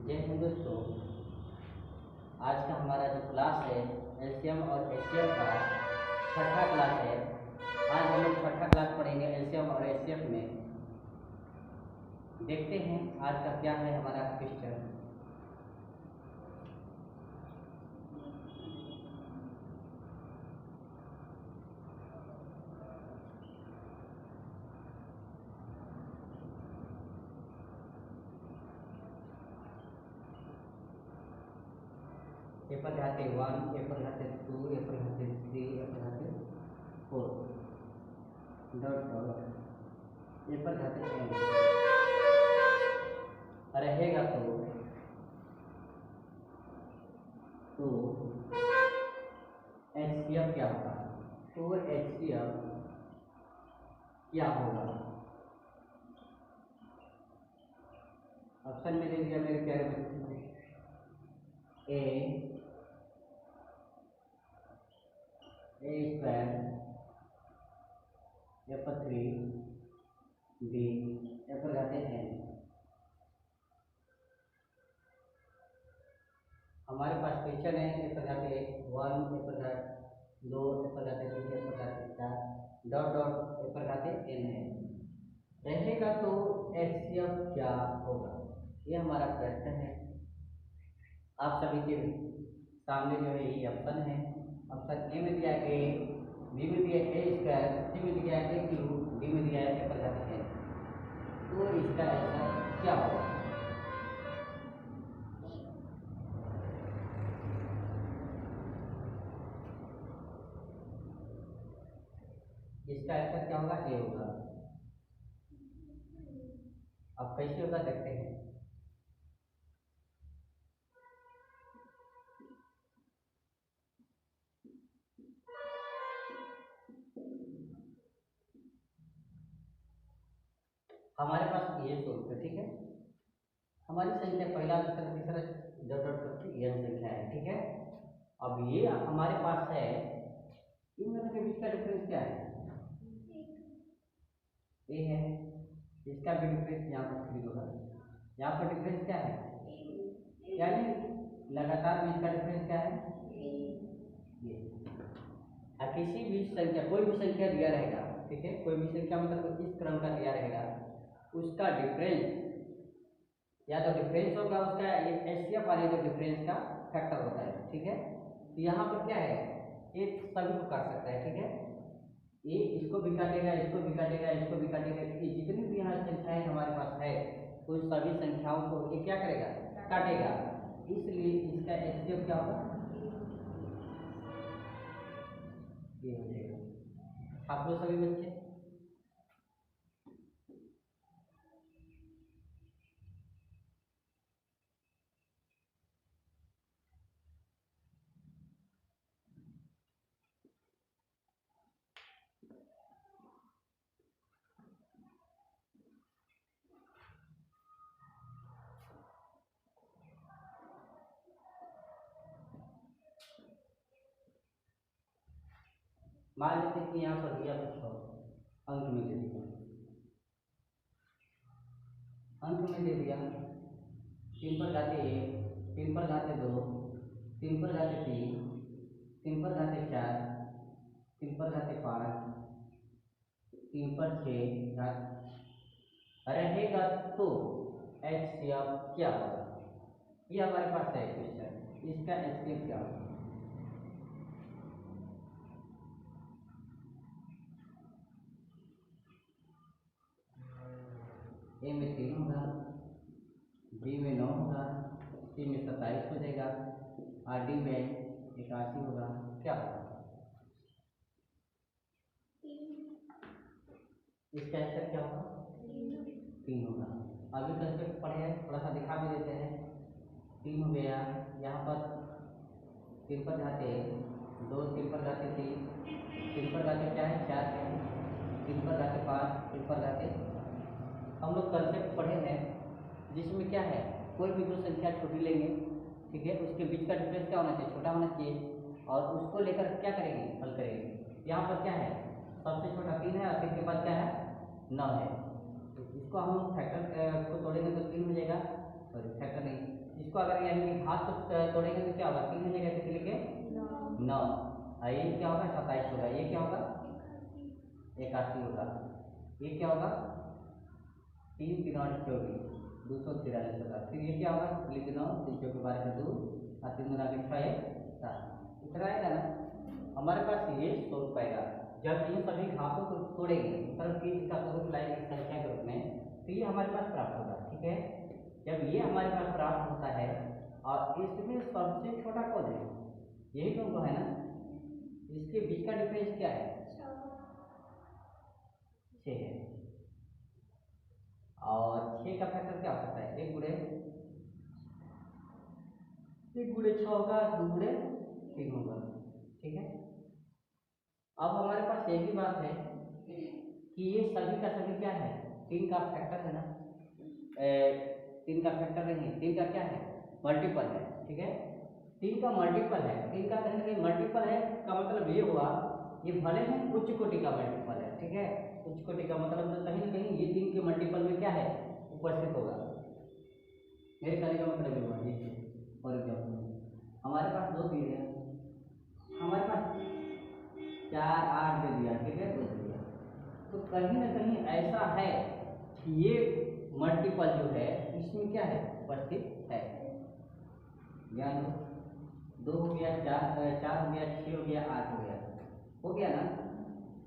जय हिंद दोस्तों। आज का हमारा जो क्लास है एलसीएम और एचसीएफ का छठा क्लास है। आज हम लोग छठा क्लास पढ़ेंगे एलसीएम और एचसीएफ में। देखते हैं आज का क्या है हमारा क्वेश्चन। ए पर घाते 1, ए पर घाते 2, ए पर घाते 3, ए पर घाते 4 डॉट डॉट ए पर घाते n रहेगा तो एचसीएफ क्या होगा। तो एचसीएफ क्या होगा ऑप्शन में दे दिया मेरे प्यारे बच्चों। ए स्क्वायर, ए पर 3, बी ए पर घाते n। हमारे पास क्वेश्चन है ए पर घाते 1, ए पर घाते 2, ए पर घाते 3, ए पर घाते 4 डॉट डॉट ए पर घाते n है। रहेगा तो एचसीएफ क्या होगा, ये हमारा प्रश्न है। आप सभी के सामने जो है ये ऑप्शन है। ऑप्शन ए में दिया ए, बी में दिया ए स्क्वायर, सी में दिया ए क्यूब, डी में दिया ए पर घाते n। तो इसका आंसर क्या होगा। इसका आंसर क्या होगा, ए होगा। अब कैसे होगा देखते हैं। हमारे पास ये सोल्व है, ठीक है। हमारी संख्या पहला दूसरा तीसरा डॉट डॉट करके यह संख्या है, ठीक है। अब ये हमारे पास है, इन दोनों के बीच का डिफरेंस क्या है, ए है। इसका भी डिफरेंस यहाँ पर 3 होगा। यहाँ पर डिफरेंस क्या है, यानी लगातार में इसका डिफरेंस क्या है, ये। किसी भी संख्या, कोई भी संख्या दिया रहेगा, ठीक है, कोई भी संख्या मतलब इस क्रम का दिया रहेगा, उसका डिफरेंस या तो डिफरेंस होगा उसका, ये एचसीएफ वाले जो डिफरेंस का फैक्टर होता है, ठीक है। तो यहाँ पर क्या है, एक सभी को काट सकता है, ठीक है। ये इसको भी काटेगा, इसको भी काटेगा, इसको भी काटेगा। ये जितनी भी यहाँ संख्याएं हमारे पास है उन सभी संख्याओं को ये क्या करेगा, काटेगा। इसलिए इसका एचसीएफ क्या होगा, ये हो जाएगा। आप लोग सभी बच्चे मान लेते हैं कि यहाँ पर दिया कुछ और अंक में दे दिया, अंक में दे दिया 3 पर घाते 1, 3 पर घाते 2, 3 पर घाते 3, 3 पर घाते 4, 3 पर घाते 5, 3 पर 6 रहेगा तो एचसीएफ क्या होगा। ये हमारे पास है क्वेश्चन, इसका एचसीएफ क्या होगा। ए में 3 होगा, बी में 9 होगा, सी में 27 हो जाएगा, और डी में 81 होगा। क्या होगा इसका आंसर क्या होगा, 3 होगा। अभी कंसेप्ट पढ़े हैं, थोड़ा सा दिखा भी देते हैं। 3 हो गया, यहाँ पर 3 पर घाते 2, 3 पर घाते 3, 3 पर घाते क्या है 4 है, 3 पर घाते 5, 3 पर घाते। हम लोग कंसेप्ट पढ़े हैं जिसमें क्या है, कोई भी दो संख्या छोटी लेंगे, ठीक है, उसके बीच का डिफरेंस क्या होना चाहिए, छोटा होना चाहिए, और उसको लेकर क्या करेंगे, हल करेंगे। यहाँ पर क्या है, सबसे छोटा 3 है और 3 के बाद क्या है 9 है। तो इसको हम फैक्टर को तोड़ेंगे तो 3 हो जाएगा, सॉरी फैक्टर नहीं, इसको अगर यानी कि हाथ से तोड़ेंगे तो क्या होगा, 3 हो जाएगा, कितने के 9, ये क्या होगा 27 होगा, ये क्या होगा 81 होगा, ये क्या होगा 3 3 8 24 243 होगा। फिर ये क्या होगा, लिख 9 3 चौके 12 के 2 और 3 गुना के 6 7, इतना आएगा ना हमारे पास, ये स्वरूप आएगा। जब इन सभी घातों को तोड़ेंगे मतलब कि इसका स्वरूप लाएंगे संख्या के रूप में, तो ये हमारे पास प्राप्त होगा। ठीक है, जब ये हमारे पास प्राप्त होता है और इसमें सबसे छोटा कौन है, यही तुमको है ना, इसके बीच का डिफरेंस क्या है 6 है, और 6 का फैक्टर क्या हो सकता है, 1 गुणे 6 होगा, 2 गुणे 3 होगा। ठीक है, अब हमारे पास एक ही बात है कि ये सभी का सभी क्या है, 3 का फैक्टर है ना, 3 का फैक्टर नहीं, 3 का क्या है मल्टीपल है। ठीक है, 3 का मल्टीपल है, 3 का कहीं ना कहीं मल्टीपल है का मतलब ये हुआ, ये भले ही उच्च कोटि का मल्टीपल है। ठीक है, उच्च कोटि का मतलब तो कहीं ना कहीं ये 3 के मल्टीपल में क्या है उपस्थित होगा, मेरे कहने का मतलब ये हुआ। देखिए फॉर एग्जाम्पल हमारे पास 2 चीज है, हमारे पास 4 8 दे दिया, ठीक है 2 दे दिया, तो कहीं ना कहीं ऐसा है कि ये मल्टीपल जो है इसमें क्या है उपस्थित है, या 2 हो गया, 4 हो गया, 6 हो गया, 8 हो गया ना।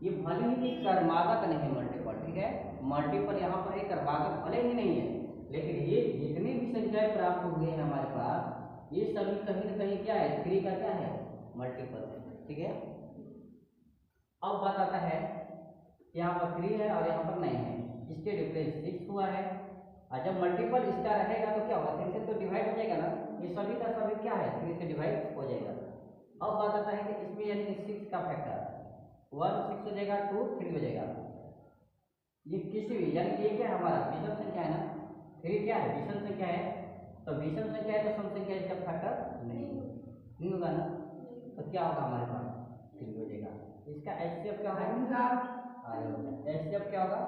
ये भले ही क्रमागत नहीं है मल्टीपल, ठीक है, मल्टीपल यहाँ पर एक क्रमागत भले ही नहीं है, लेकिन ये जितनी भी संख्याएं प्राप्त हो गई है हमारे पास, ये सभी कहीं ना कहीं क्या है 3 का क्या है मल्टीपल है। ठीक है, अब बात आता है यहाँ पर 3 है और यहाँ पर नहीं है, इसके डिफरेंस 6 हुआ है, और जब मल्टीपल इसका रहेगा तो क्या होगा 3 से तो डिवाइड हो जाएगा ना, ये सभी का सभी क्या है 3 से डिवाइड हो जाएगा। अब बात आता है कि इसमें यानी कि 6 का फैक्टर 1 6 हो जाएगा, 2 3 हो जाएगा, ये किसी भी यानी कि ये क्या है हमारा विषम संख्या है ना, 3 क्या है विषम संख्या है, तो विषम संख्या है तो सम संख्या इसका फैक्टर नहीं होगा ना, तो क्या होगा हमारे पास 3 हो जाएगा, इसका एचसीएफ क्या होगा एचसीएफ क्या होगा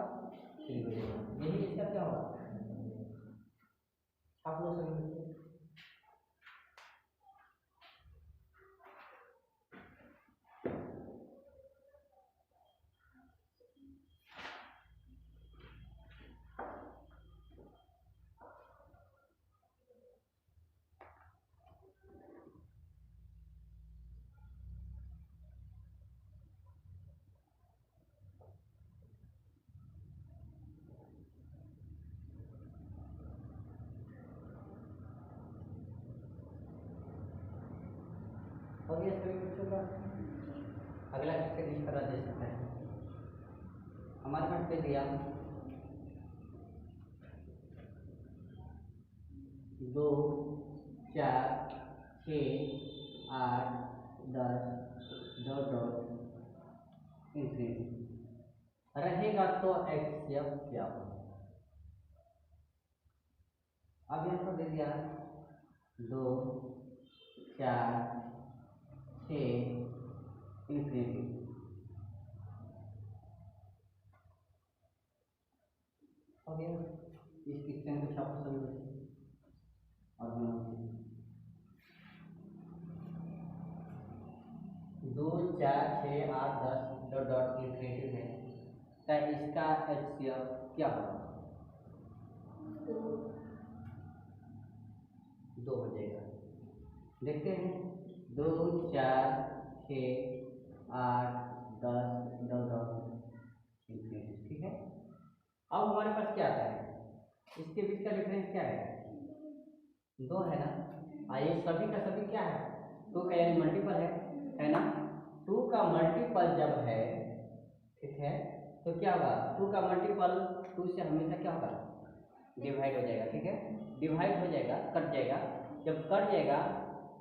3 हो जाएगा, यही इसका क्या होगा आप लोग सभी हो गया सभी बच्चों का। अगला क्वेश्चन इस तरह दे सकता है, हमारे पास दे दिया 2 4 6 8 10 डॉट डॉट इंफिनिटी रहेगा, तो एचसीएफ क्या होगा। अब यहाँ पर दे दिया 2 4 6 इंफिनिटी, हो गया इस क्वेश्चन को छापो सभी बच्चे और 2 4 6 8 10 डॉट डॉट इंफिनिटी है, तो इसका एचसीएफ क्या होगा 2 हो जाएगा। देखते हैं 2 4 6 8 10 डॉट डॉट इंफिनिटी। ठीक है, अब हमारे पास क्या आता है, इसके बीच का डिफरेंस क्या है 2 है ना, ये सभी का सभी क्या है 2 का यानी मल्टीपल है ना, 2 का मल्टीपल जब है, ठीक है, तो क्या होगा 2 का मल्टीपल 2 से हमेशा क्या होगा डिवाइड हो जाएगा। ठीक है, डिवाइड हो जाएगा, कट जाएगा, जब कट जाएगा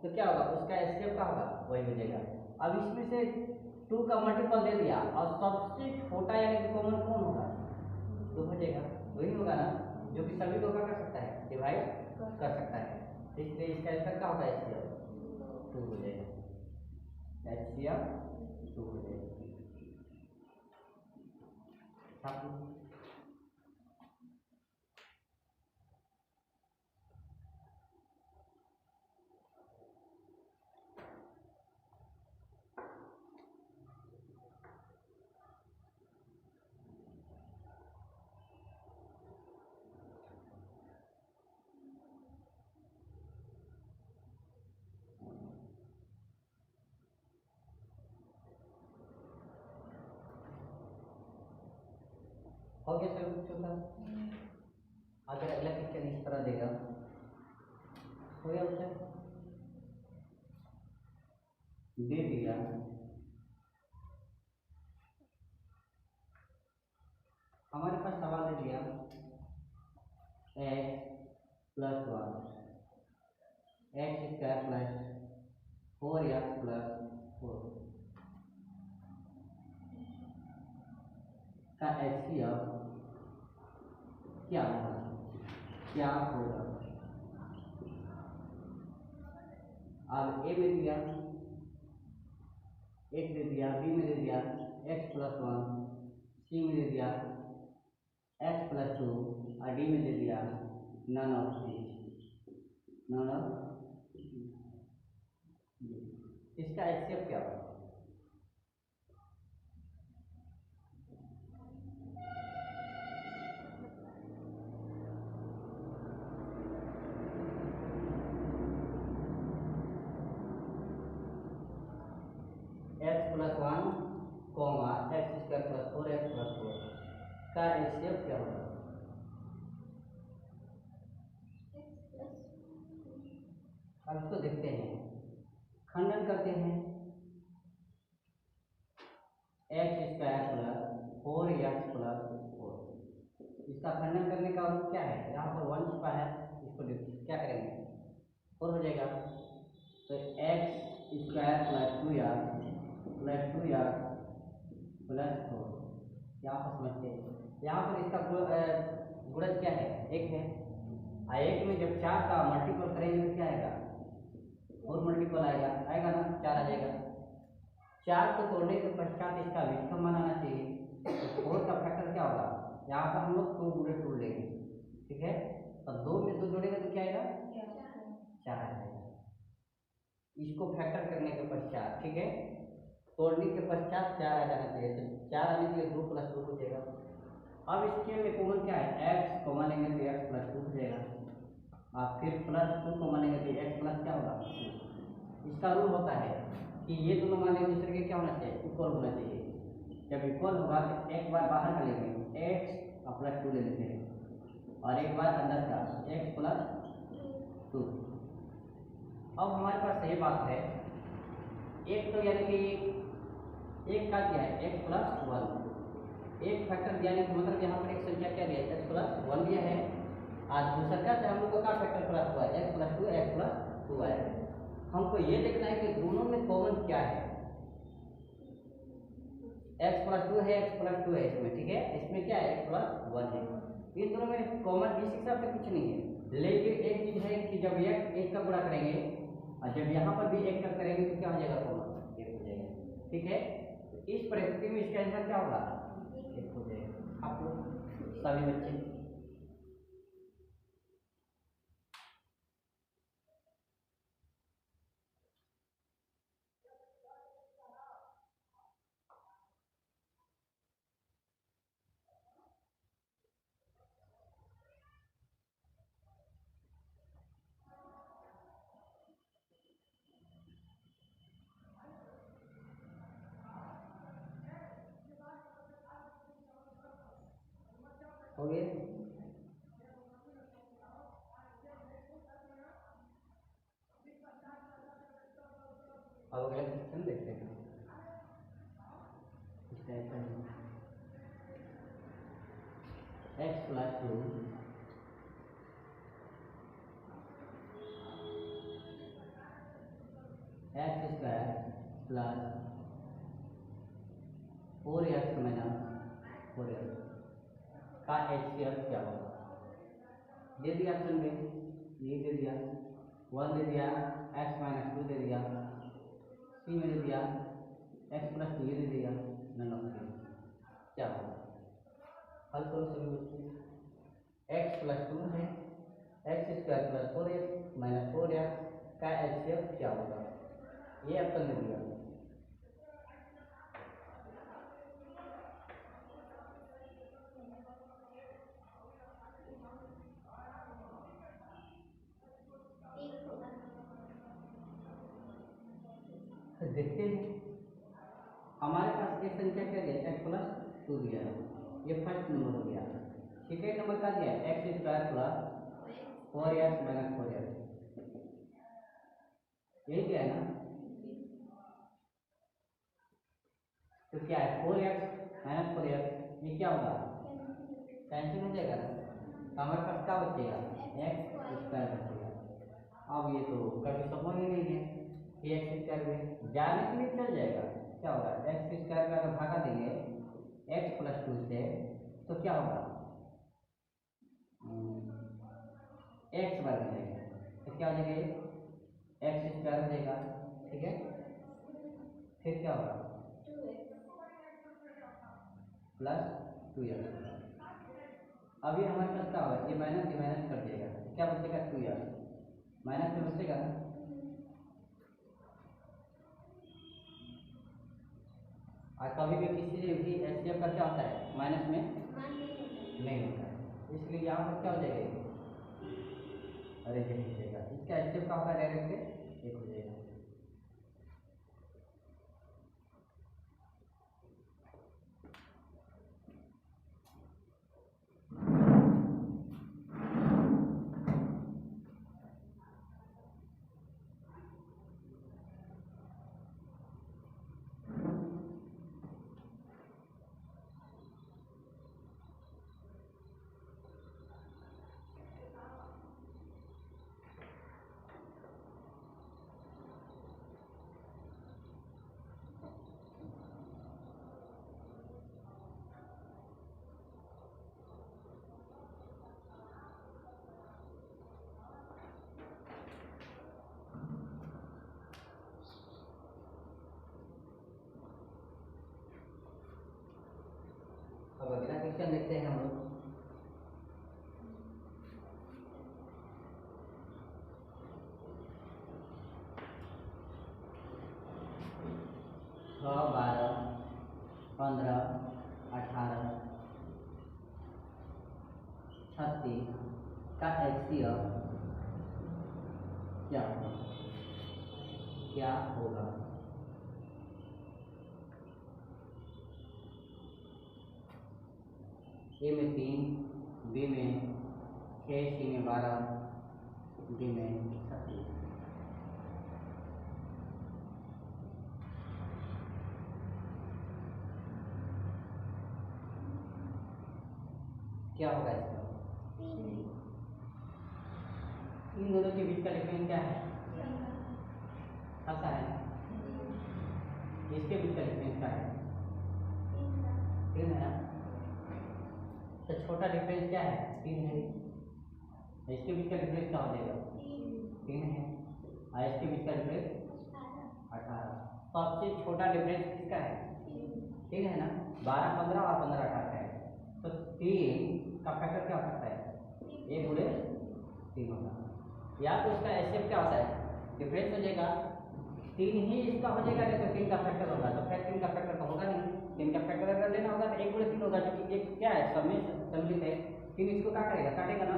तो क्या होगा उसका एस्केप क्या होगा वही हो जाएगा। अब इसमें से 2 का मल्टीपल दे दिया और सबसे छोटा यानी कि कॉमन कौन होगा 2 हो जाएगा, वही होगा ना जो कि सभी को क्या कर सकता है डिवाइड कर सकता है, इसलिए इसका आंसर क्या होगा एचसीएफ 2 हो जाएगा, एचसीएफ 2 हो जाएगा। हो गया सर चौथा। अगर अगला क्वेश्चन इस तरह देगा, हो गया बच्चा, दे दिया हमारे पास सवाल दे दिया x plus 1 x square plus 4x plus 4 का एचसीएफ क्या होगा, क्या होगा। अब ए में दिया, एक दे दिया, बी में दे दिया x प्लस 1, सी में दे दिया x प्लस 2 और डी में दे दिया none of this, none of. इसका एचसीएफ क्या होगा। x plus 1 comma x square plus 4x plus 4 का एचसीएफ क्या होगा। अब इसको देखते हैं, खंडन करते हैं, x square plus 4x plus 4, इसका खंडन करने का रूप क्या है, यहाँ पर 1 छुपा है, इसको क्या करेंगे 4 हो जाएगा, तो x square plus 2x plus 2x plus 4, यहाँ पर समझते हैं, यहाँ पर इसका गुणज क्या है, एक है, एक में जब 4 का मल्टीपल करेंगे तो क्या आएगा, 4 मल्टीपल आएगा, आएगा ना, 4 आ जाएगा। 4 को तोड़ने के पश्चात इसका विषम मान आना चाहिए, तो 4 का फैक्टर क्या होगा, यहाँ पर हम लोग 2 गुणे 2 लेंगे, ठीक है, और 2 में 2 जोड़ेंगे तो क्या आएगा, 4 आ जाएगा। इसको फैक्टर करने के पश्चात, ठीक है, तोड़ने के पश्चात 4 आ जाना चाहिए, तो 4 आने के लिए 2 प्लस 2 हो जाएगा। अब इसके में कॉमन क्या है, x कॉमन लेंगे तो x प्लस 2 हो जाएगा, और फिर प्लस 2 कॉमन लेंगे तो x प्लस क्या होगा। इसका रूल होता है कि ये दोनों मान एक दूसरे के क्या होना चाहिए, इक्वल होना चाहिए, जब इक्वल होगा तो एक बार बाहर का लेंगे x और प्लस 2 ले लेते हैं, और एक बार अंदर का x प्लस 2। अब हमारे पास ये बात है, एक तो यानी कि एक का क्या है, x प्लस 1, एक फैक्टर दिया नहीं, मतलब यहाँ पर एक संख्या क्या दिया है, x प्लस 1 दिया है, आज दूसरा से हम लोग का फैक्टर प्लस हुआ है, x प्लस 2 x प्लस 2 है। हमको ये देखना है कि दोनों में कॉमन क्या है, x प्लस 2 है, x प्लस 2 है इसमें, ठीक है, इसमें क्या है, x प्लस 1 है, इन दोनों में कॉमन इस हिसाब से कुछ नहीं है, लेकिन एक चीज है कि जब एक का गुणा करेंगे और जब यहाँ पर भी एक का करेंगे तो क्या हो जाएगा, कॉमन 1 हो जाएगा, ठीक है। तो इस परिस्थिति में इसका आंसर क्या होगा, 1 हो जाएगा। आप लोग सभी बच्चे हो गए। अब अगला क्वेश्चन देखते हैं, x plus 2 x square plus 4x minus 4x का एचसीएफ क्या होगा। दे दिया ऑप्शन में, ये दे दिया 1 दे दिया, x माइनस 2 दे दिया, सी में दे दिया x प्लस 2 दे दिया, नन ऑफ दिस क्या होगा। हल करो सभी बच्चे, x प्लस 2 है, x square plus 4x minus 4x का एचसीएफ क्या होगा, ये ऑप्शन दे दिया। देखते हैं, हमारे पास एक संख्या क्या दिया, x प्लस 2 दिया है, ये फर्स्ट नंबर हो गया। सेकेंड नंबर का दिया x square plus 4x minus 4x, यही दिया है ना। तो क्या है 4x माइनस 4x, ये क्या होगा कैंसिल हो जाएगा ना, तो हमारे पास क्या बचेगा एक्स स्क्वायर बचेगा। अब ये तो कभी समझ ही नहीं है कि एक्स स्क्वायर में जाने के लिए चल जाएगा, क्या होगा एक्स स्क्वायर में अगर भागा देंगे एक्स प्लस 2 से तो क्या होगा एक्स वर्ग हो जाएगा, तो क्या हो जाएगा एक्स स्क्वायर हो जाएगा, ठीक है। फिर क्या होगा प्लस 2x, अभी हमारे पास क्या होगा ये माइनस कर देगा, क्या बचेगा 2x माइनस में बचेगा ना। और कभी भी किसी से भी एचसीएफ का क्या होता है माइनस में नहीं होता है, इसलिए यहाँ पर क्या हो जाएगा अरे ये हो जाएगा, इसका एचसीएफ का होगा डायरेक्ट एक हो जाएगा। अब अगला क्वेश्चन देखते हैं हम लोग। छः 12 15 18 36 का एचसीएफ क्या होगा, क्या होगा। ए में 3, बी में 6, सी में 12, डी में 36। क्या होगा इसका, इन दोनों के बीच का डिफरेंस क्या है ऐसा है, इसके बीच का डिफरेंस क्या है 3 है ना, तो छोटा डिफरेंस क्या है 3 है, इसके बीच का डिफरेंस क्या हो जाएगा 3 है, और इसके बीच का डिफरेंस 18। सबसे छोटा डिफरेंस किसका है 3 है ना, 12 15 और 15 18 है, तो 3 का फैक्टर क्या हो सकता है 1 गुणे 3 होगा, या तो इसका एचसीएफ क्या होता है डिफरेंस हो जाएगा 3 ही इसका हो जाएगा, नहीं तो 3 का फैक्टर होगा, तो फिर 3 का फैक्टर तो होगा नहीं, 3 का फैक्टर अगर लेना होगा तो 1 गुणे 3 होगा, क्योंकि एक क्या है सब में सम्मिलित है, 3 इसको क्या करेगा काटेगा ना,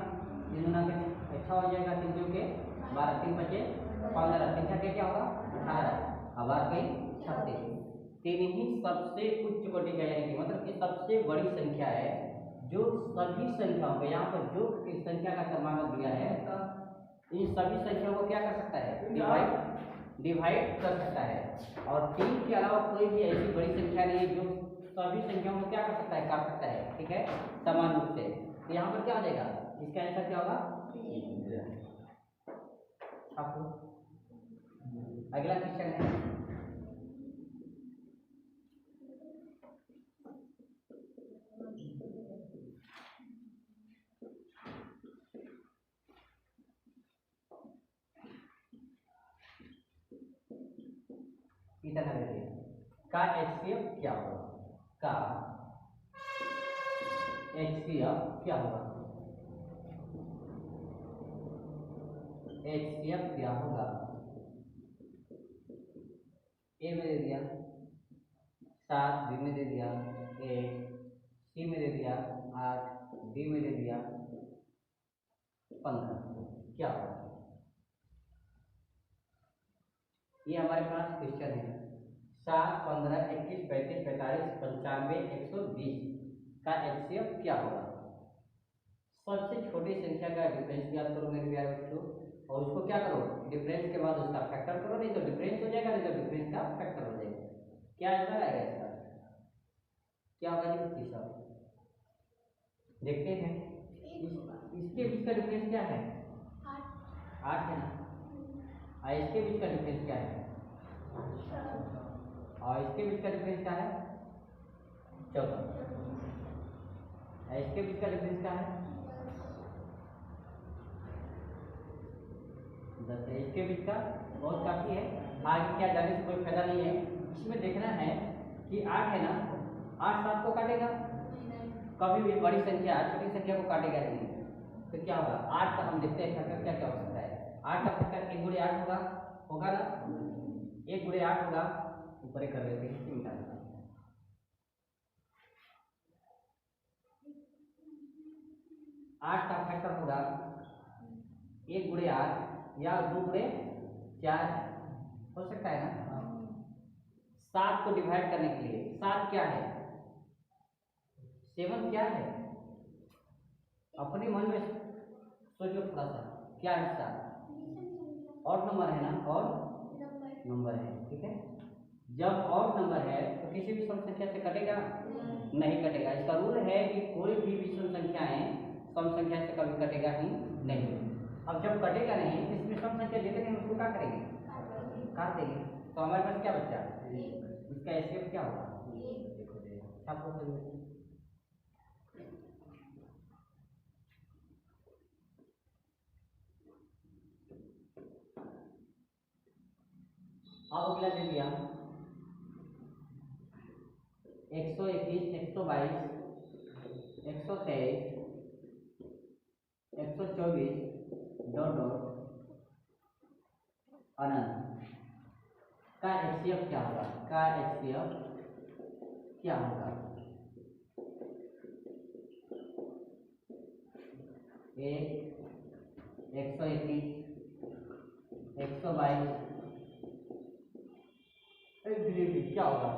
3 गुना के 6 हो जाएगा, 3 2 के 12, 3 बचे 15, 3 छठे क्या होगा 18, अब आ गई 36। 3 ही सबसे उच्च कोटि का यानी कि मतलब कि सबसे बड़ी संख्या है जो सभी संख्याओं को यहाँ पर जो संख्या का क्रमांक दिया है तो इन सभी संख्याओं को क्या कर सकता है डिवाइड कर सकता है, और 3 के अलावा कोई भी ऐसी बड़ी संख्या नहीं है जो सभी संख्याओं को क्या कर सकता है काट सकता है, ठीक है समान रूप से। तो यहाँ पर क्या हो जाएगा इसका आंसर क्या होगा आपको। अगला क्वेश्चन है इतना देखिए का एचसीएफ क्या होगा, का एचसीएफ क्या होगा, एचसीएफ क्या होगा। ए में दे दिया 7, बी में दे दिया 1, सी में दे दिया 8, डी में दे दिया 15, क्या होगा ये हमारे पास क्वेश्चन है 7 15 21 35 45 95 120 का एचसीएफ क्या होगा। सबसे छोटी संख्या का डिफरेंस याद करो मेरे प्यारे बच्चों, और उसको क्या करो, डिफरेंस के बाद उसका फैक्टर करो, नहीं तो डिफरेंस हो जाएगा, नहीं तो डिफरेंस का फैक्टर हो जाएगा। क्या आंसर आएगा इसका, क्या होगा जी बच्ची सब देखते हैं। इसके बीच का डिफरेंस क्या है, 8 है ना, और इसके बीच का डिफरेंस क्या है, और इसके बीच का डिफरेंस क्या है 14, इसके बीच का डिफरेंस क्या है 10 है, इसके बीच का बहुत काफी है। आगे क्या जाने से कोई फायदा नहीं है, इसमें देखना है कि 8 है ना, 8 7 को काटेगा, कभी भी बड़ी संख्या छोटी संख्या को काटेगा नहीं, तो क्या होगा 8 का हम देखते हैं फैक्टर क्या क्या हो सकता है। 8 का फैक्टर 1 गुणे 8 होगा ना, 1 गुणे 8 होगा, ऊपर कर लेते हैं मिटा देते हैं। 8 का फैक्टर होगा 1 गुणे 8 या 2 गुणे 4 हो सकता है ना। 7 को डिवाइड करने के लिए 7 क्या है, 7 क्या है, अपने मन में सोचो थोड़ा सा, क्या है 7 और नंबर है ना, और नंबर है, ठीक है। जब और नंबर है तो किसी भी सम संख्या से कटेगा नहीं कटेगा। इसका रूल है कि कोई भी विषम संख्याएं सम संख्या से कभी कटेगा ही नहीं। अब जब कटेगा नहीं, इसमें सम संख्या देते नहीं, उसको क्या करेंगे, काट देंगे, तो हमारे पास क्या बचा, इसका एचसीएफ क्या होगा, आपको अब अगला दे दिया 121, 122, 123, 124 डॉट डॉट अनंत का एचसीएफ क्या होगा, का एचसीएफ क्या होगा। 121, 122 क्या होगा,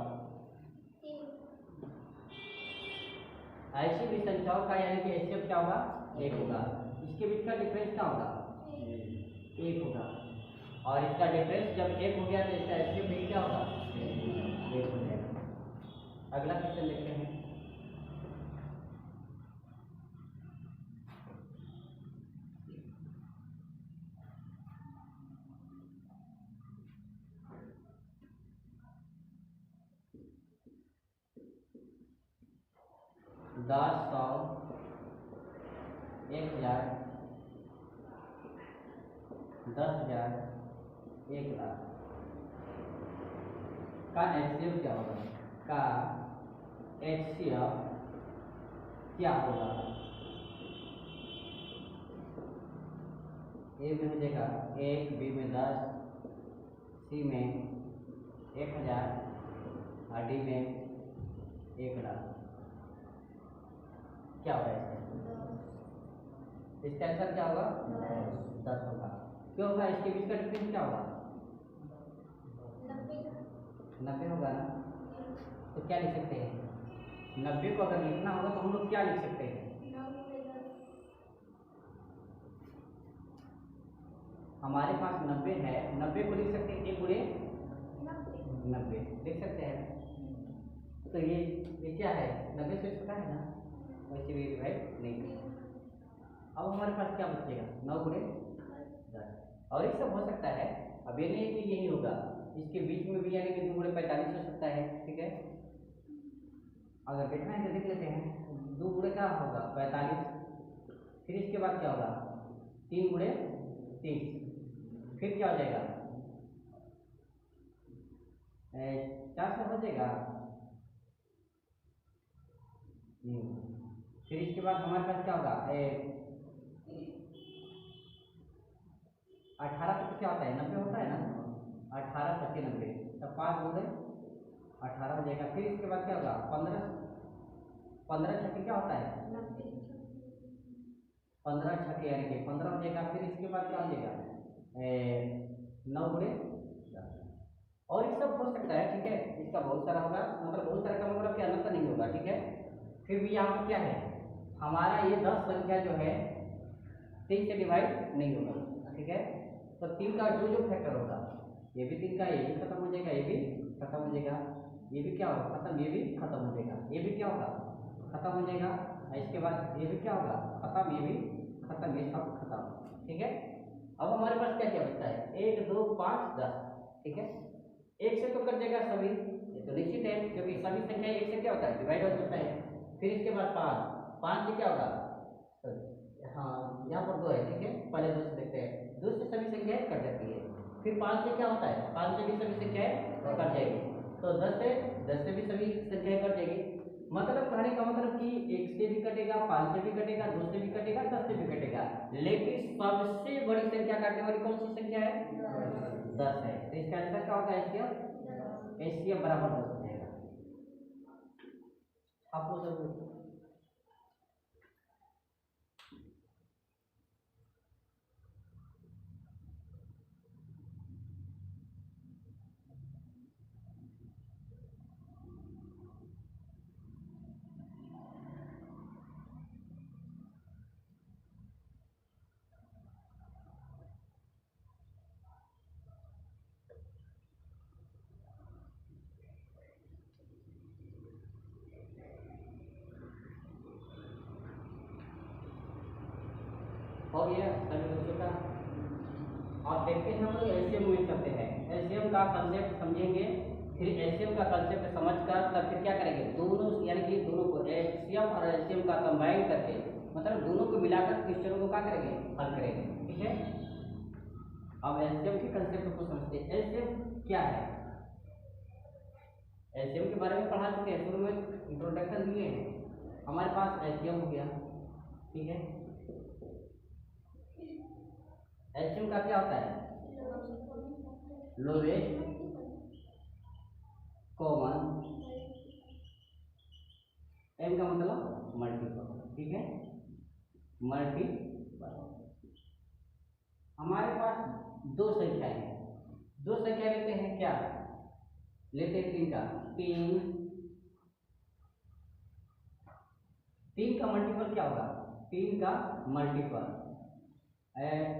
ऐसी भी संख्याओं का यानी कि एचसीएफ क्या होगा 1 होगा। इसके बीच का डिफरेंस क्या होगा 1 होगा, और इसका डिफरेंस जब 1 हो गया तो इसका एचसीएफ भी क्या होगा 1 हो जाएगा। अगला क्वेश्चन देखते हैं। दस, 100, 1000, 10,000, 1,00,000 का एचसीएफ क्या होगा, का एचसीएफ क्या होगा। ए में हो जाएगा 1, बी में 10, सी में 1000 और डी में 1,00,000 क्या होगा इसका आंसर क्या होगा 10 होगा। क्यों होगा, इसके बीच का डिफरेंस क्या होगा 90 होगा ना। तो क्या लिख सकते हैं, 90 को अगर लिखना होगा तो हम लोग क्या लिख सकते हैं, हमारे पास 90 है, 90 को लिख सकते हैं 1 गुणे 90 लिख सकते हैं। तो ये क्या है 90 से छोटा है ना, वैसे भी डिवाइड नहीं। अब हमारे पास क्या बचेगा 9 गुणे 10, और ये सब हो सकता है। अब ये नहीं कि यही होगा, इसके बीच में भी यानी कि 2 गुणे 45 हो सकता है, ठीक है। अगर देखना है तो देख लेते हैं, 2 गुणे क्या होगा 45, फिर इसके बाद क्या होगा 3 गुणे 30, फिर क्या हो जाएगा 400 हो जाएगा। फिर इसके बाद हमारे पास क्या होगा 18 पे क्या होता है 90 होता है ना, 18 25 90, तब 5 गुणे 18 हो जाएगा। फिर इसके बाद क्या होगा 15 छक्के क्या होता है 15 छक्के यानी कि 15 हो जाएगा। फिर इसके बाद क्या हो जाएगा 9 गुणे 10, और ये सब हो सकता है, ठीक है। इसका बहुत सारा होगा, मतलब बहुत सारा का मतलब क्या, अंतर नहीं होगा, ठीक है। फिर भी यहाँ पर क्या है, हमारा ये 10 संख्या जो है 3 से डिवाइड नहीं होगा, ठीक है। तो 3 का जो जो फैक्टर होगा, ये भी 3 का ये भी खत्म हो जाएगा, ये भी खत्म हो जाएगा, ये भी क्या होगा खत्म, ये भी खत्म हो जाएगा, ये भी क्या होगा खत्म हो जाएगा, इसके बाद ये भी क्या होगा खत्म, ये भी खत्म, ये सब खत्म, ठीक है। अब हमारे पास क्या क्या बचता है, 1 2 5 10, ठीक है। 1 से तो कट जाएगा सभी, ये तो निश्चित है क्योंकि सभी संख्या 1 से क्या होता है डिवाइड हो जाता है। फिर इसके बाद 5 से क्या होगा, हाँ यहाँ पर 2 है, ठीक है। पहले 2 से देखते हैं, 2 से सभी संख्याएं कट जाती है। फिर 5 से क्या होता है, 5 से भी सभी संख्याएं कट जाएगी, तो 10 से भी सभी संख्याएं कट जाएगी। मतलब कहने का मतलब कि 1 से भी कटेगा, 5 से भी कटेगा, 2 से भी कटेगा, 10 से भी कटेगा, लेकिन सबसे बड़ी संख्या काटने वाली कौन सी संख्या है, 10 है। तो इसका आंसर क्या होगा, एचसीएफ बराबर 10 हो जाएगा। आपको सब हो गया सभी बच्चों का। और देखते हैं हम लोग एलसीएम में करते हैं, एलसीएम का कंसेप्ट समझेंगे, फिर एलसीएम का कंसेप्ट समझकर तब फिर क्या करेंगे, दोनों यानी कि दोनों को एलसीएम और एलसीएम का कंबाइन करके, मतलब दोनों को मिलाकर क्वेश्चनों को क्या करेंगे, हल करेंगे, ठीक है। अब एलसीएम के कंसेप्ट को समझते हैं। एलसीएम क्या है, एलसीएम के बारे में पढ़ा चुके हैं, शुरू में इंट्रोडक्शन दिए हैं। हमारे पास एलसीएम हो गया, ठीक है। एलसीएम का क्या होता है, लोवेस्ट कॉमन, एम का मतलब मल्टीपल, ठीक है, मल्टीपल। हमारे पास 2 संख्याएं हैं, 2 संख्या लेते हैं, क्या लेते हैं, 3 का, 3 का मल्टीपल क्या होगा, 3 का मल्टीपल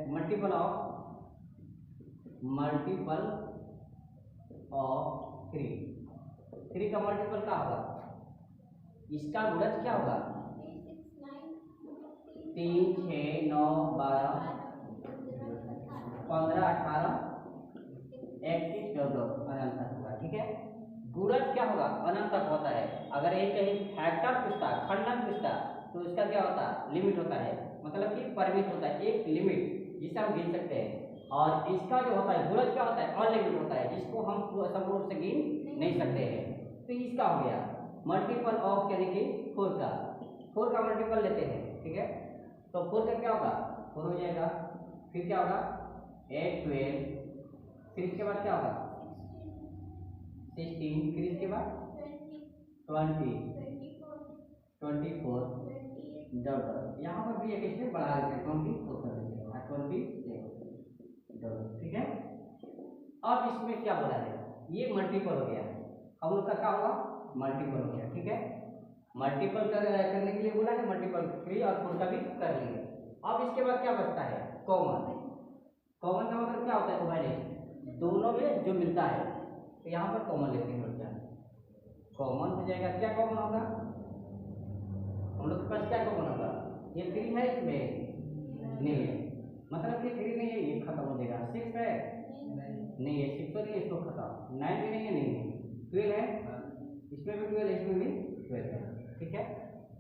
मल्टीपल ऑफ 3 का मल्टीपल क्या होगा, इसका गुणज क्या होगा, 3 6 9 12 15 18 31 14 अनंत तक होगा, ठीक है। गुणज क्या होगा, अनंत तक होता है। अगर ये कहीं फैक्टर पूछता, खंडन पूछता, तो इसका क्या होता, लिमिट होता है, मतलब कि परिमित होता है, एक लिमिट जिसे हम गिन सकते हैं। और इसका जो होता है गुणज क्या होता है, अनलिमिटेड होता है, जिसको हम संपूर्ण रूप से गिन नहीं सकते हैं। तो इसका हो गया मल्टीपल ऑफ, यानी कि 4 का मल्टीपल लेते हैं, ठीक है। तो 4 का क्या होगा, 4 हो जाएगा। फिर क्या होगा 8 12, फिर इसके बाद क्या होगा 16, फिर इसके बाद 20 24 डबल, यहाँ पर भी एक स्टेप बढ़ा देते हैं, 24 कर देते हैं, 27 डबल, ठीक है। अब इसमें क्या बोला है, ये मल्टीपल हो गया, हम लोग का क्या होगा, मल्टीपल हो गया, ठीक है। मल्टीपल करने के लिए बोला है, मल्टीपल 3 और 4 का भी कर लिए। अब इसके बाद क्या बचता है, कॉमन। कॉमन का मतलब क्या होता है, कोवेलेंट, दोनों में जो मिलता है, तो यहाँ पर कॉमन लेते हैं बच्चा, कॉमन हो जाएगा। क्या कॉमन होगा, हम लोग के पास क्या कॉमन होगा, ये 3 है, इसमें नहीं है, मतलब कि 3 नहीं है, ये खत्म हो जाएगा। 6 है, नहीं है, 6 तो नहीं है, इसको खत्म। 9 भी नहीं है, नहीं है। 12 है, इसमें भी 12 है, इसमें भी 12 है, ठीक है।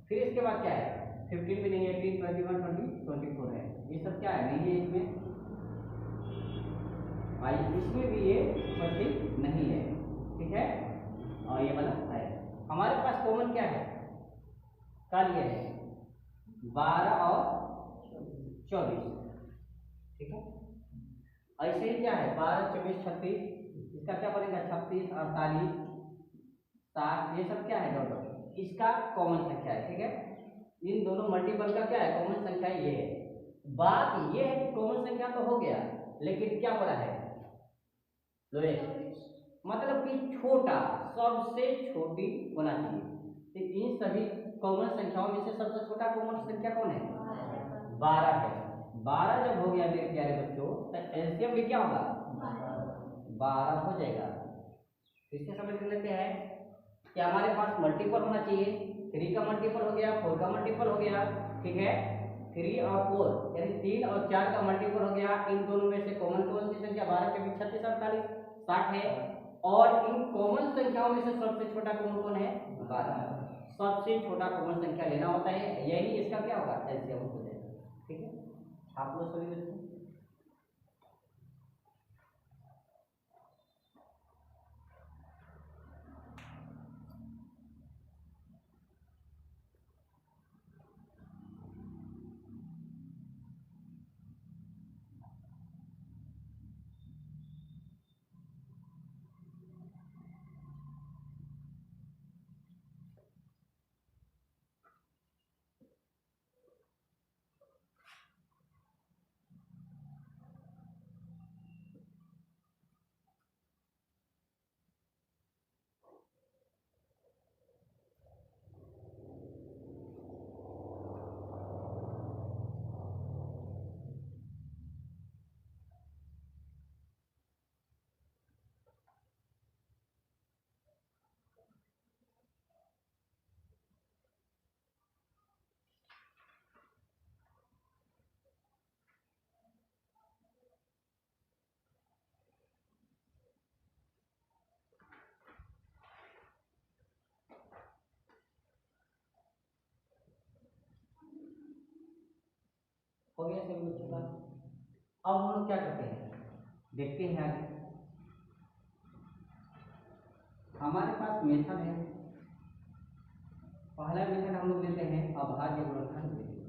फिर इसके बाद क्या है, 15 भी नहीं है, 18 21 20 24 है, ये सब क्या है, नहीं है इसमें। इसमें भी ये उपस्थित नहीं है, ठीक है, और ये वाला है। हमारे पास कॉमन क्या है, का लिए है 12 और 24, ठीक है। ऐसे ही क्या है 12 24 36, इसका क्या बनेगा 36 48 60, ये सब क्या है डॉट, इसका कॉमन संख्या है, ठीक है। इन दोनों मल्टीपल का क्या है, कॉमन संख्या ये है। बात ये है कि कॉमन संख्या तो हो गया, लेकिन क्या बोला है, लोएस्ट, मतलब कि छोटा, सबसे छोटी होना चाहिए। तो इन सभी कॉमन संख्याओं में से सबसे छोटा कॉमन संख्या कौन है? 12 है। 12 जब हो गया मेरे प्यारे बच्चों तो एलसीएम भी क्या होगा? 12 हो जाएगा। फिर से समझ लेते हैं कि हमारे पास मल्टीपल होना चाहिए। 3 का मल्टीपल हो गया, 4 का मल्टीपल हो गया, ठीक है। 3 और 4 यानी 3 और 4 का मल्टीपल हो गया। इन दोनों में से कॉमन कौन सी संख्या? 12 के बीच 36 48 60 है। और इन कॉमन संख्याओं में से सबसे छोटा कॉमन कौन है? 12। सबसे छोटा कॉमन संख्या लेना होता है, यही इसका क्या होगा? एलसीएम हो जाएगा। ठीक है, आप लोग सभी बच्चों हो गया सभी बच्चों का। अब हम लोग क्या करते हैं, देखते हैं आगे। हमारे पास मेथड है। पहला मेथड हम लोग लेते हैं अभाज्य गुणनखंड विधि।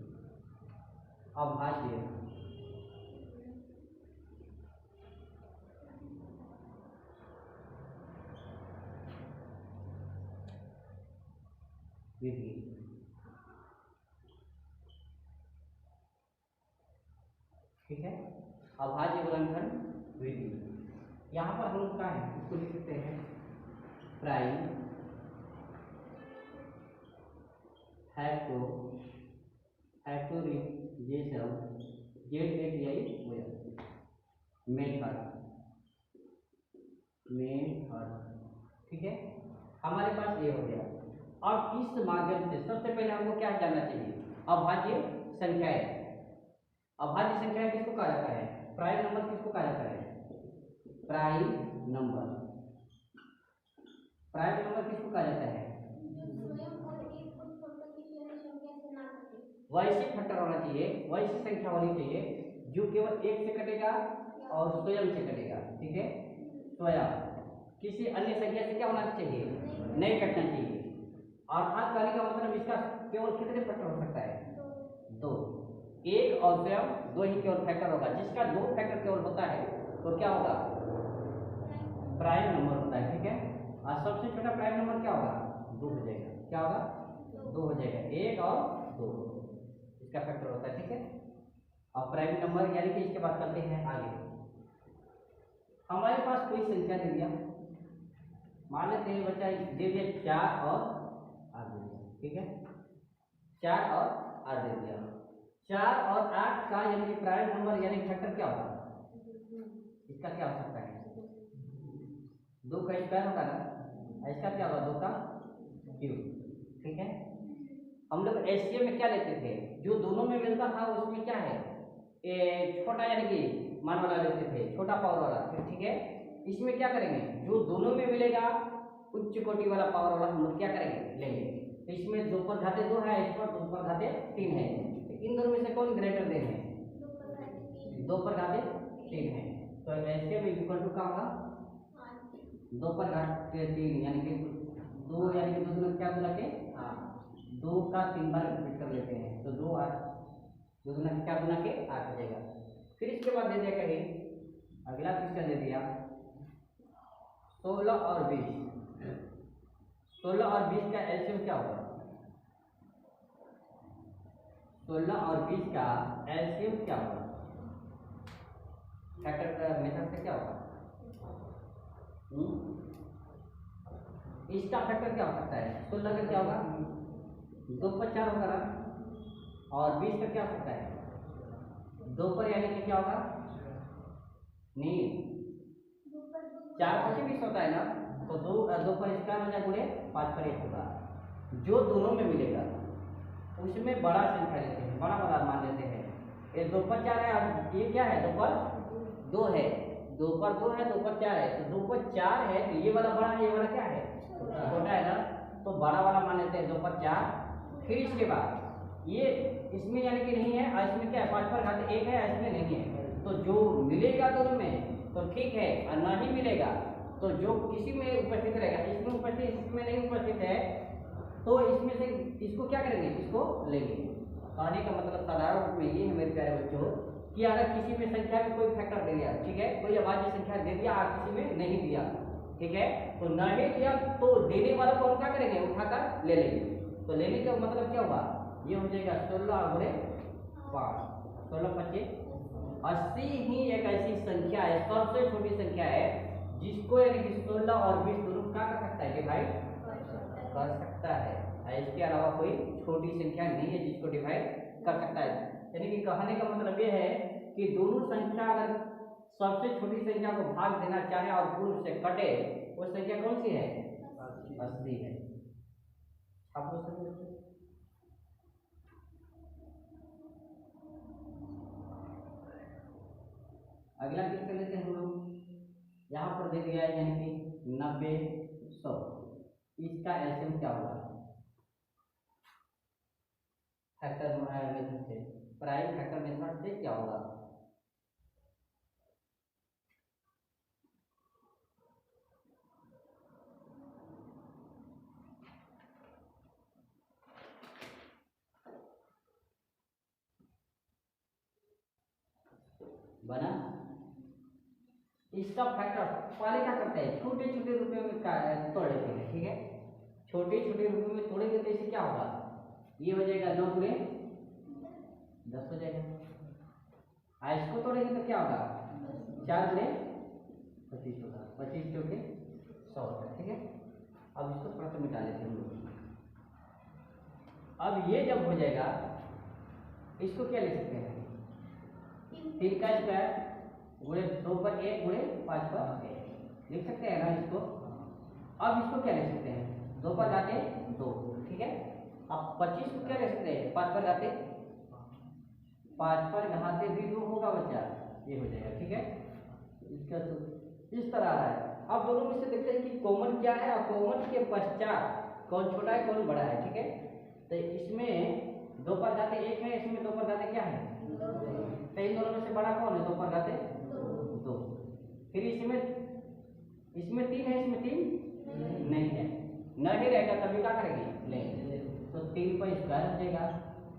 अभाज्य विधि। ठीक है, अभाज्य गुणनखंड विधि। यहाँ पर हम लोग क्या है, इसको लिख सकते हैं प्राइम फैक्टोरियलाइजेशन मेथड। ठीक है, हमारे पास ये हो गया। अब इस माध्यम से सबसे पहले हमको क्या जानना चाहिए? अभाज्य संख्याएं। अभाज्य संख्याएं किसको कहा जाता है? प्राइम नंबर किसको कहा जाता है? Prime number. प्राइम नंबर किसको कहा जाता है? वैसे फैक्टर होना चाहिए, वैसी संख्या होनी चाहिए जो केवल एक से कटेगा और स्वयं से कटेगा। ठीक है, स्वयं किसी अन्य संख्या से क्या होना चाहिए? नहीं कटना चाहिए। अर्थात कहने का मतलब इसका केवल कितने फैक्टर हो सकता है? 2। एक और स्वयं 2 ही केवल फैक्टर होगा। जिसका 2 फैक्टर केवल होता है तो क्या होगा? प्राइम नंबर होता है। ठीक है, और सबसे छोटा प्राइम नंबर क्या होगा? 2 हो जाएगा। क्या होगा? 2 हो जाएगा। 1 और 2 इसका फैक्टर होता है। ठीक है, और प्राइम नंबर यानी कि इसके बाद चलते हैं आगे। हमारे पास कोई संख्या दे दिया, मान लेते हैं बच्चा दे दिया 4 और 8 दे दिया। ठीक है, 4 और 8 दे दिया। 4 और 8 का यानी कि प्राइम नंबर यानी फैक्टर क्या होगा? इसका क्या हो सकता है? 2 का स्क्वायर होगा ना, इसका क्या होगा? 2 का क्यूब। ठीक है, हम लोग एचसीएफ में क्या लेते थे? जो दोनों में मिलता था उसमें क्या है? छोटा यानी कि मान वाला लेते थे, छोटा पावर वाला। ठीक है, इसमें क्या करेंगे? जो दोनों में मिलेगा उच्च कोटि वाला पावर वाला हम लोग क्या करेंगे? लेंगे। तो इसमें 2 पर घाते 2 है, इस पर 2 पर घाते 3 है। तो इन दोनों में से कौन ग्रेटर देन है? 2 पर घाते 3 है। तो एचसीएफ इक्वल टू क्या होगा? 2 पर घाते 3 यानी कि 2 यानी कि 2 क्या गुना के 8। 2 का 3 बार रिपीट कर लेते हैं तो 2 8 2 गुना क्या गुना के 8 हो जाएगा। फिर इसके बाद दे दिया कहीं अगला किसका दे दिया? 16 और 20। 16 और 20 का एलसीएम क्या होगा? 16 और 20 का एलसीएम क्या होगा? फैक्टर मेथड से क्या होगा? इसका फैक्टर क्या हो सकता है? 16 का क्या होगा? 2 पर 4 होगा ना, और 20 का क्या हो सकता है? 2 पर यानी कि क्या होगा? नहीं, 4 25 20 होता है ना, तो 2 पर स्क्वायर हो जाए गुणे 5 पर 1 होगा। जो दोनों में मिलेगा उसमें बड़ा संख्या लेते हैं, बड़ा बड़ा मान लेते हैं। ये 2 पर 4 है, और ये क्या है? 2 पर 2 है, 2 पर 2 है, 2 पर 4 है, तो 2 पर 4 है, तो ये वाला बड़ा है, ये वाला क्या है? छोटा है ना, तो बड़ा वाला मान लेते हैं 2 पर 4। फिर इसके बाद ये इसमें यानी कि नहीं है, और इसमें क्या है? 5 पर घात 1 है, इसमें नहीं है, तो जो मिलेगा दोनों में तो ठीक है, और ना ही मिलेगा तो जो किसी में उपस्थित रहेगा, इसमें उपस्थित, इसमें नहीं उपस्थित है, तो इसमें से इसको क्या करेंगे? इसको लेंगे। कहने का मतलब साधारण रूप में ये है मेरे प्यारे बच्चों कि अगर किसी में संख्या में कोई फैक्टर दे दिया, ठीक है, कोई अभाज्य संख्या दे दिया और किसी में नहीं दिया, ठीक है, तो नहीं दिया तो देने वाला को हम क्या करेंगे? उठाकर ले लेंगे। तो लेने का मतलब क्या हुआ? ये हो जाएगा 16 गुणे 5, 16 25 80 ही एक ऐसी संख्या है, सबसे छोटी संख्या है जिसको यानी कि 16 और 20 दोनों क्या कर सकता है? डिवाइड कर सकता है। इसके अलावा कोई छोटी संख्या नहीं है जिसको डिवाइड कर सकता है। यानी कि कहने का मतलब ये है कि दोनों संख्या अगर सबसे छोटी संख्या को भाग देना चाहे और पूर्ण से कटे, वो संख्या कौन सी है? 80 है। आप लोग समझ? अगला किस कर लेते हैं हम लोग? यहाँ पर दे दिया है यानी कि 90 100, इसका एलसीएम क्या होगा? फैक्टर मेथड से, प्राइम फैक्टर मेथड से क्या होगा? बना? इसका फैक्टर पहले क्या करते हैं? छोटे छोटे रूपों में तोड़ लेते हैं, ठीक है, छोटे छोटे रूपों में तोड़ेंगे तो इससे क्या होगा? ये हो जाएगा 9 गुणे 10 हो जाएगा। इसको तोड़ेंगे तो क्या होगा? 4 गुणे 25 होगा, 25 चौके 100 होगा, ठीक है। अब इसको थोड़ा सा मिटा लेते हैं हम लोग। अब ये जब हो जाएगा, इसको क्या लिख सकते हैं? 3 का स्क्वायर गुणे 2 पर 1 गुणे 5 पर 1 लिख सकते हैं ना इसको। अब इसको क्या लिख सकते हैं? 2 पर घाते 2, ठीक है। अब 25 को क्या लिख सकते हैं? 5 पर घाते 5 पर घाते भी 2 होगा बच्चा, ये हो जाएगा, ठीक है। इसका तो इस तरह आ रहा है। अब दोनों में से देखते हैं कि कॉमन क्या है, और कॉमन के पश्चात कौन छोटा है कौन बड़ा है, ठीक है। तो इसमें 2 पर घाते 1 है, इसमें 2 पर घाते क्या है? तो इन दोनों में से बड़ा कौन है? 2 पर घाते 2। फिर इसमें 3 है, इसमें 3 नहीं है, नहीं रहेगा तभी क्या करेंगे? लेंगे, तो 3 पर स्क्वायर हो जाएगा।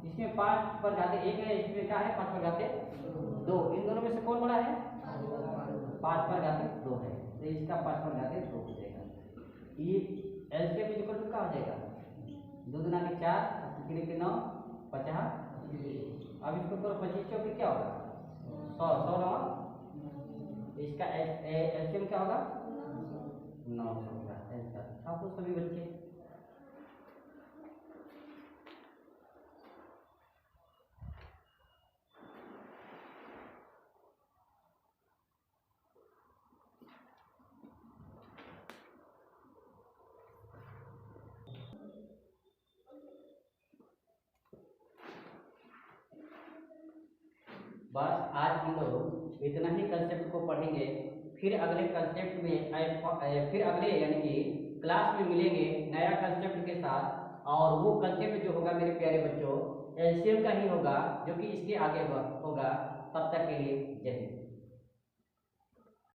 इसमें 5 पर घाते 1 है, इसमें क्या है? 5 पर घाते 2। इन दोनों में से कौन बड़ा है? 5 पर घाते 2 है, तो इसका 5 पर घाते 2 हो जाएगा। ये एलसीएम इक्वल टू क्या हो जाएगा? 2 दूना के 4, 3 के 9, 50। अब इसको करो 25 चौके क्या होगा? 100, 100 नवा, इसका एलसीएम क्या होगा? 900 होगा। आंसर आपको सभी बच्चे बस आज हम लोग इतना ही कंसेप्ट को पढ़ेंगे। फिर अगले कंसेप्ट में फिर अगले यानी कि क्लास में मिलेंगे नया कंसेप्ट के साथ, और वो कंसेप्ट जो होगा मेरे प्यारे बच्चों एलसीएम का ही होगा, जो कि इसके आगे होगा। तब तक के लिए जय हिंद।